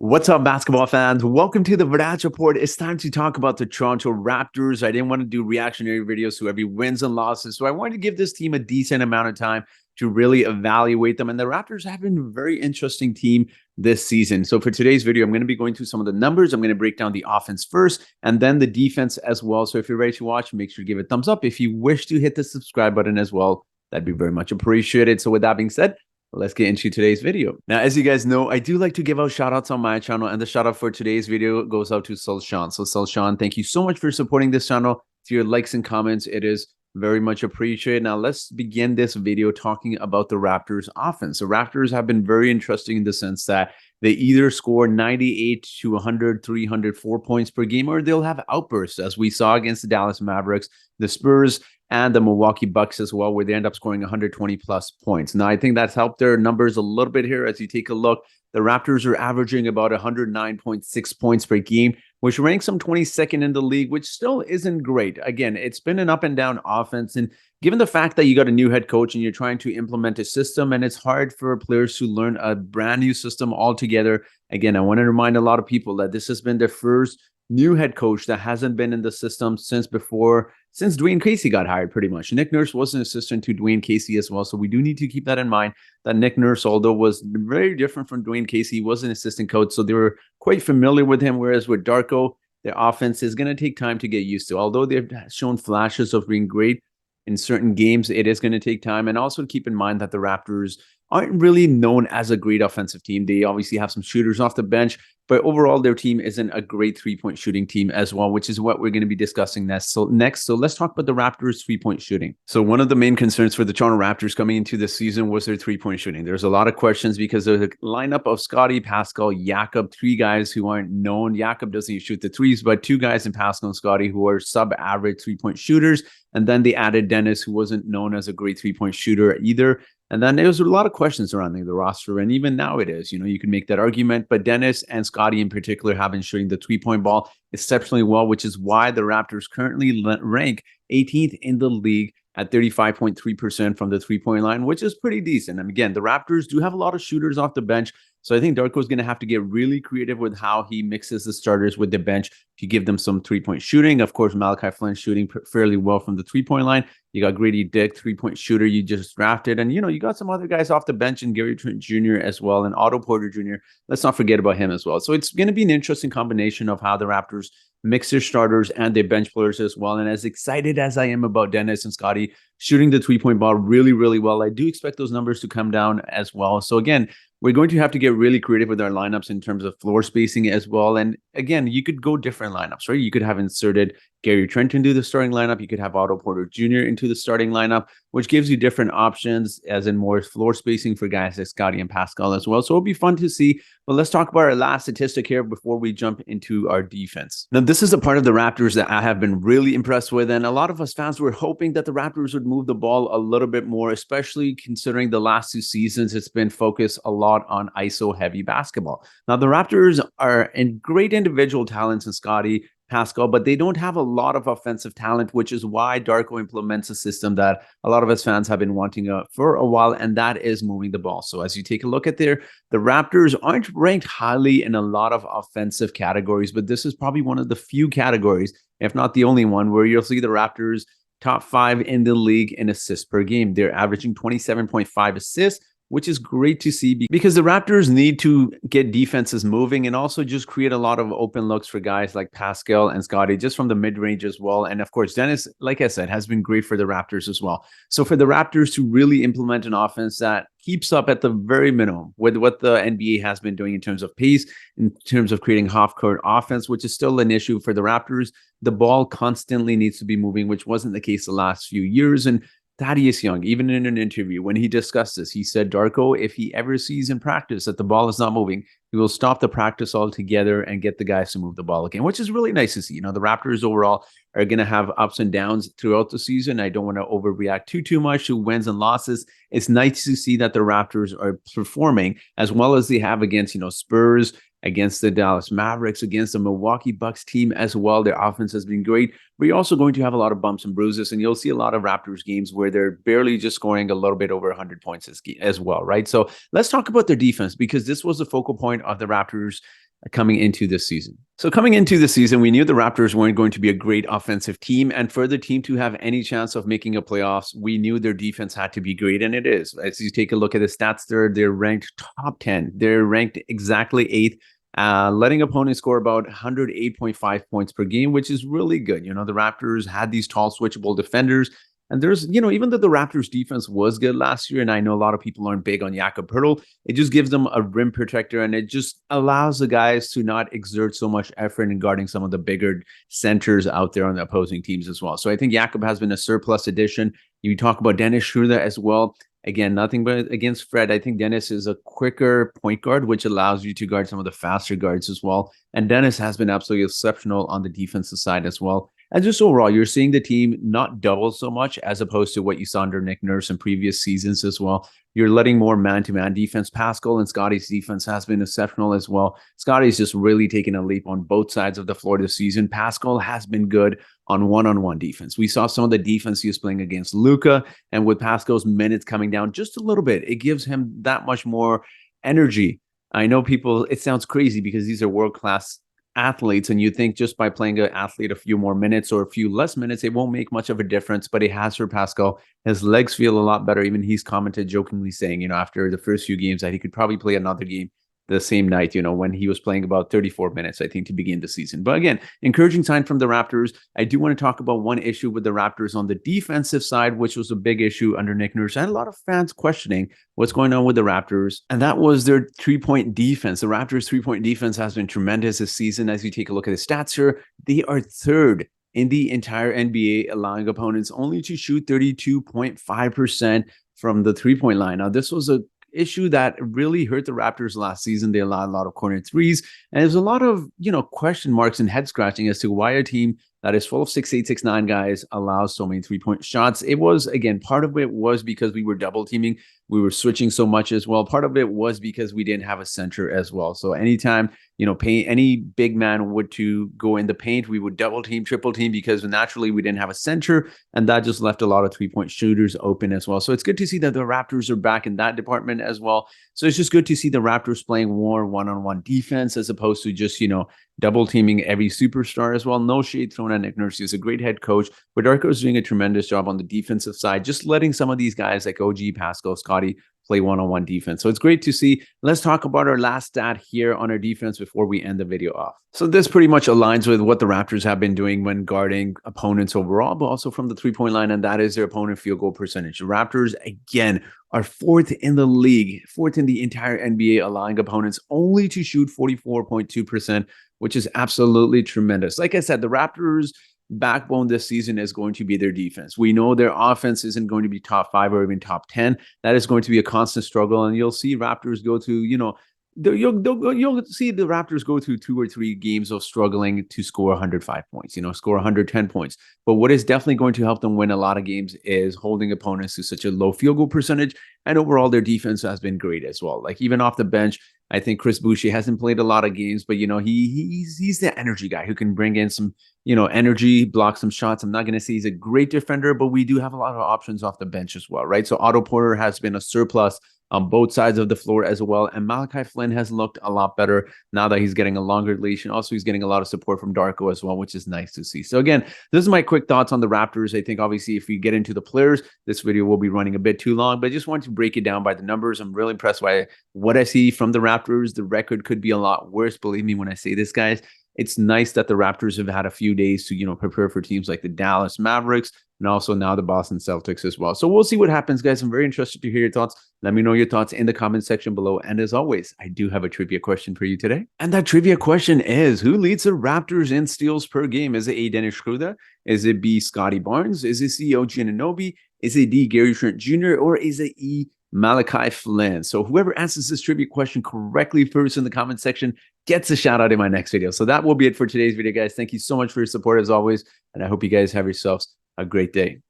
What's up, basketball fans? Welcome to the Vidage Report. It's time to talk about the Toronto Raptors. I didn't want to do reactionary videos to every wins and losses, so I wanted to give this team a decent amount of time to really evaluate them. And the Raptors have been a very interesting team this season. So for today's video, I'm going to be going through some of the numbers. I'm going to break down the offense first and then the defense as well. So if you're ready to watch, make sure to give it a thumbs up. If you wish to hit the subscribe button as well, that'd be very much appreciated. So with that being said, let's get into today's video. Now, as you guys know, I do like to give out shout outs on my channel, and the shout out for today's video goes out to Sulshan. So Sulshan, thank you so much for supporting this channel. To your likes and comments, it is very much appreciated. Now, let's begin this video talking about the Raptors offense. The Raptors have been very interesting in the sense that they either score 98 to 100, 300, 4 points per game, or they'll have outbursts, as we saw against the Dallas Mavericks, the Spurs, and the Milwaukee Bucks as well, where they end up scoring 120 plus points. Now, I think that's helped their numbers a little bit here. As you take a look, the Raptors are averaging about 109.6 points per game, which ranks them 22nd in the league, which still isn't great. Again, it's been an up and down offense. And given the fact that you got a new head coach and you're trying to implement a system, and it's hard for players to learn a brand new system altogether. Again, I want to remind a lot of people that this has been their first new head coach that hasn't been in the system since Dwayne Casey got hired, pretty much. Nick Nurse was an assistant to Dwayne Casey as well. So we do need to keep that in mind, that Nick Nurse, although was very different from Dwayne Casey, he was an assistant coach. So they were quite familiar with him. Whereas with Darko, their offense is going to take time to get used to. Although they've shown flashes of being great in certain games, it is going to take time. And also keep in mind that the Raptors aren't really known as a great offensive team. They obviously have some shooters off the bench, but overall their team isn't a great three-point shooting team as well, which is what we're going to be discussing next. So let's talk about the Raptors three-point shooting. So one of the main concerns for the Toronto Raptors coming into this season was their three-point shooting. There's a lot of questions because there's a lineup of Scottie, Pascal, Jakob, three guys who aren't known. Jakob doesn't shoot the threes, but two guys in Pascal and Scottie who are sub-average three-point shooters. And then they added Dennis, who wasn't known as a great three-point shooter either. And then there was a lot of questions surrounding the roster, and even now it is. You know, you can make that argument, but Dennis and Scottie in particular have been shooting the three-point ball exceptionally well, which is why the Raptors currently rank 18th in the league at 35.3% from the three-point line, which is pretty decent. And again, the Raptors do have a lot of shooters off the bench, so I think Darko is going to have to get really creative with how he mixes the starters with the bench to give them some three-point shooting. Of course, Malachi Flynn shooting fairly well from the three-point line. You got Grady Dick, three-point shooter you just drafted. And, you know, you got some other guys off the bench, and Gary Trent Jr. as well, and Otto Porter Jr. Let's not forget about him as well. So it's going to be an interesting combination of how the Raptors mix their starters and their bench players as well. And as excited as I am about Dennis and Scottie shooting the three-point ball really, really well, I do expect those numbers to come down as well. So again, we're going to have to get really creative with our lineups in terms of floor spacing as well. And again, you could go different lineups, right? You could have inserted Gary Trent into the starting lineup. You could have Otto Porter Jr. into the starting lineup, which gives you different options, as in more floor spacing for guys like Scottie and Pascal as well. So it'll be fun to see. But let's talk about our last statistic here before we jump into our defense. Now, this is a part of the Raptors that I have been really impressed with. And a lot of us fans were hoping that the Raptors would move the ball a little bit more, especially considering the last two seasons, it's been focused a lot on ISO heavy basketball. Now, the Raptors are in great individual talents in Scottie, Pascal, but they don't have a lot of offensive talent, which is why Darko implements a system that a lot of us fans have been wanting for a while, and that is moving the ball. So as you take a look at the Raptors aren't ranked highly in a lot of offensive categories, but this is probably one of the few categories, if not the only one, where you'll see the Raptors top 5 in the league in assists per game. They're averaging 27.5 assists, which is great to see because the Raptors need to get defenses moving and also just create a lot of open looks for guys like Pascal and Scottie just from the mid-range as well. And of course, Dennis, like I said, has been great for the Raptors as well. So for the Raptors to really implement an offense that keeps up at the very minimum with what the NBA has been doing in terms of pace, in terms of creating half-court offense, which is still an issue for the Raptors, the ball constantly needs to be moving, which wasn't the case the last few years. And Thaddeus Young, even in an interview, when he discussed this, he said, Darko, if he ever sees in practice that the ball is not moving, he will stop the practice altogether and get the guys to move the ball again, which is really nice to see. You know, the Raptors overall are going to have ups and downs throughout the season. I don't want to overreact too much to wins and losses. It's nice to see that the Raptors are performing as well as they have against, you know, Spurs, against the Dallas Mavericks, against the Milwaukee Bucks team as well. Their offense has been great, but you're also going to have a lot of bumps and bruises, and you'll see a lot of Raptors games where they're barely just scoring a little bit over 100 points as well, right? So let's talk about their defense, because this was the focal point of the Raptors coming into this season. So coming into the season, we knew the Raptors weren't going to be a great offensive team. And for the team to have any chance of making a playoffs, we knew their defense had to be great. And it is. As you take a look at the stats there, they're ranked top 10. They're ranked exactly 8th. Letting opponents score about 108.5 points per game, which is really good. You know, the Raptors had these tall switchable defenders. And there's, you know, even though the Raptors defense was good last year, and I know a lot of people aren't big on Jakob Poeltl, it just gives them a rim protector, and it just allows the guys to not exert so much effort in guarding some of the bigger centers out there on the opposing teams as well. So I think Jakob has been a surplus addition. You talk about Dennis Schroeder as well. Again, nothing but against Fred. I think Dennis is a quicker point guard, which allows you to guard some of the faster guards as well. And Dennis has been absolutely exceptional on the defensive side as well. And just overall, you're seeing the team not double so much as opposed to what you saw under Nick Nurse in previous seasons as well. You're letting more man-to-man defense. Pascal and Scotty's defense has been exceptional as well. Scotty's just really taken a leap on both sides of the floor this season. Pascal has been good on one-on-one defense. We saw some of the defense he was playing against Luka, and with Pascal's minutes coming down just a little bit, it gives him that much more energy. I know people, it sounds crazy because these are world-class athletes, and you think just by playing an athlete a few more minutes or a few less minutes, it won't make much of a difference, but it has for Pascal. His legs feel a lot better. Even he's commented jokingly saying, you know, after the first few games that he could probably play another game the same night, you know, when he was playing about 34 minutes, I think, to begin the season. But again, encouraging sign from the Raptors. I do want to talk about one issue with the Raptors on the defensive side, which was a big issue under Nick Nurse. I had a lot of fans questioning what's going on with the Raptors, and that was their three-point defense. The Raptors' three-point defense has been tremendous this season. As you take a look at the stats here, they are third in the entire NBA, allowing opponents only to shoot 32.5% from the three-point line. Now, this was a issue that really hurt the Raptors last season. They allowed a lot of corner threes, and there's a lot of, you know, question marks and head scratching as to why a team that is full of 6'8", 6'9" guys allows so many three-point shots. It was, again, part of it was because we were double teaming. We were switching so much as well. Part of it was because we didn't have a center as well. So anytime, you know, any big man would to go in the paint, we would double team, triple team, because naturally we didn't have a center, and that just left a lot of three-point shooters open as well. So it's good to see that the Raptors are back in that department as well. So it's just good to see the Raptors playing more one-on-one defense as opposed to just, you know, double teaming every superstar as well. No shade thrown at Nick Nurse. He's a great head coach, but Darko is doing a tremendous job on the defensive side, just letting some of these guys like OG, Pascal, Scotty play one-on-one defense. So it's great to see. Let's talk about our last stat here on our defense before we end the video off. So this pretty much aligns with what the Raptors have been doing when guarding opponents overall, but also from the three-point line, and that is their opponent field goal percentage. The Raptors, again, are fourth in the league, fourth in the entire NBA, allowing opponents only to shoot 44.2%, which is absolutely tremendous. Like I said, the Raptors' backbone this season is going to be their defense. We know their offense isn't going to be top 5 or even top 10. That is going to be a constant struggle, and you'll see Raptors go to, you know, you'll see the Raptors go through 2 or 3 games of struggling to score 105 points, you know, score 110 points. But what is definitely going to help them win a lot of games is holding opponents to such a low field goal percentage. And overall, their defense has been great as well. Like even off the bench, I think Chris Boucher hasn't played a lot of games, but, you know, he's the energy guy who can bring in some, you know, energy, block some shots. I'm not going to say he's a great defender, but we do have a lot of options off the bench as well, right? So Otto Porter has been a surplus on both sides of the floor as well. And Malachi Flynn has looked a lot better now that he's getting a longer leash. And also he's getting a lot of support from Darko as well, which is nice to see. So again, this is my quick thoughts on the Raptors. I think obviously if we get into the players, this video will be running a bit too long, but I just wanted to break it down by the numbers. I'm really impressed by what I see from the Raptors. The record could be a lot worse. Believe me when I say this, guys. It's nice that the Raptors have had a few days to, you know, prepare for teams like the Dallas Mavericks and also now the Boston Celtics as well. So we'll see what happens, guys. I'm very interested to hear your thoughts. Let me know your thoughts in the comment section below. And as always, I do have a trivia question for you today. And that trivia question is, who leads the Raptors in steals per game? Is it A, Dennis Schroeder? Is it B, Scotty Barnes? Is it C, OG Anunoby? Is it D, Gary Trent Jr.? Or is it E, Malachi Flynn? So whoever answers this trivia question correctly first in the comment section gets a shout out in my next video. So that will be it for today's video, guys. Thank you so much for your support as always. And I hope you guys have yourselves a great day.